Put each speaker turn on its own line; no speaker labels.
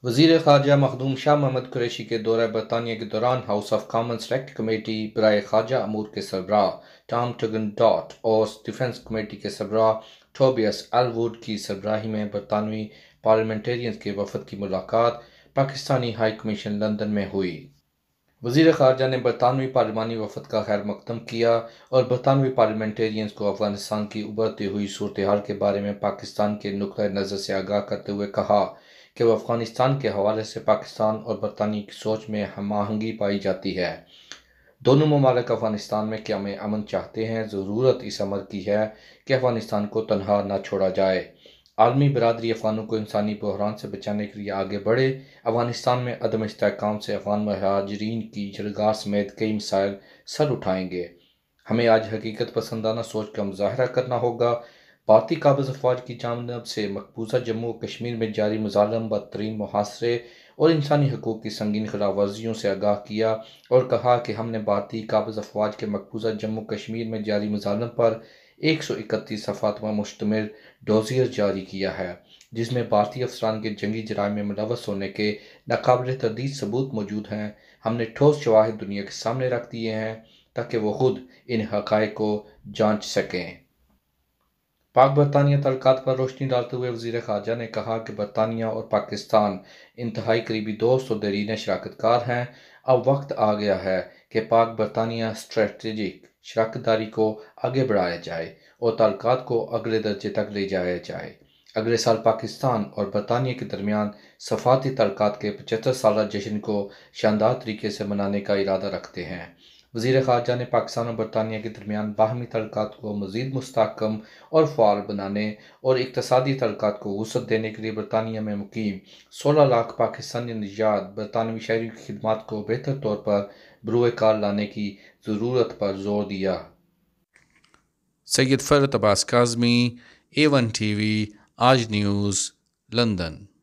وزیر خارجہ مخدوم شاہ محمود قریشی کے دورہ برطانیہ کے دوران house of common select committee برائے خارجہ امور کے سربراہ ٹام ٹگن ڈاٹ اور ڈیفنس کمیٹی کے سربراہ ٹوبیس ایلووڈ کی سربراہی میں برطانوی پارلیمنٹیرینز کے وفد کی ملاقات پاکستانی ہائی کمیشن لندن میں ہوئی۔ وزیر خارجہ نے برطانوی پارلیمانی وفد کا خیر مقدم کیا اور برطانوی پارلیمنٹیرینز کو افغانستان کی ابھرتی ہوئی صورتحال کے بارے میں پاکستان کے نقطۂ نظر سے آگاہ کرتے ہوئے کہا کہ وہ افغانستان کے حوالے سے پاکستان اور برطانیہ کی سوچ میں ہم آہنگی پائی جاتی ہے۔ دونوں ممالک افغانستان میں قیام امن چاہتے ہیں۔ ضرورت اس امر کی ہے کہ افغانستان کو تنہا نہ چھوڑا جائے۔ عالمی برادری افغانوں کو انسانی بحران سے بچانے کے لیے آگے بڑھے۔ افغانستان میں عدم استحکام سے افغان مہاجرین کی جلگہ سمیت کئی مسائل سر اٹھائیں گے۔ ہمیں آج حقیقت پسندانہ سوچ کا مظاہرہ کرنا ہوگا۔ بھارتی قابض افواج کی جانب سے مقبوضہ جموں و کشمیر میں جاری مظالم، بدترین محاصرے اور انسانی حقوق کی سنگین خلاف ورزیوں سے آگاہ کیا اور کہا کہ ہم نے بھارتی قابض افواج کے مقبوضہ جموں و کشمیر میں جاری مظالم پر 131 صفحات پر مشتمل ڈوزیر جاری کیا ہے، جس میں بھارتی افسران کے جنگی جرائم میں ملوث ہونے کے ناقابل تردید ثبوت موجود ہیں۔ ہم نے ٹھوس شواہد دنیا کے سامنے رکھ دیے ہیں تاکہ وہ خود ان حقائق کو جانچ سکیں۔ پاک برطانیہ تعلقات پر روشنی ڈالتے ہوئے وزیر خارجہ نے کہا کہ برطانیہ اور پاکستان انتہائی قریبی دوست اور دیرینہ شراکت کار ہیں۔ اب وقت آ گیا ہے کہ پاک برطانیہ اسٹریٹجک شراکت داری کو آگے بڑھایا جائے اور تعلقات کو اگلے درجے تک لے جایا جائے۔ اگلے سال پاکستان اور برطانیہ کے درمیان سفارتی تعلقات کے 75 سالہ جشن کو شاندار طریقے سے منانے کا ارادہ رکھتے ہیں۔ وزیر خارجہ نے پاکستان اور برطانیہ کے درمیان باہمی تعلقات کو مزید مستحکم اور فعال بنانے اور اقتصادی تعلقات کو وسعت دینے کے لیے برطانیہ میں مقیم 16 لاکھ پاکستانی نژاد برطانوی شہریوں کی خدمات کو بہتر طور پر بروئے کار لانے کی ضرورت پر زور دیا۔
سید فرحت عباس کاظمی، A1 ٹی وی، آج نیوز، لندن۔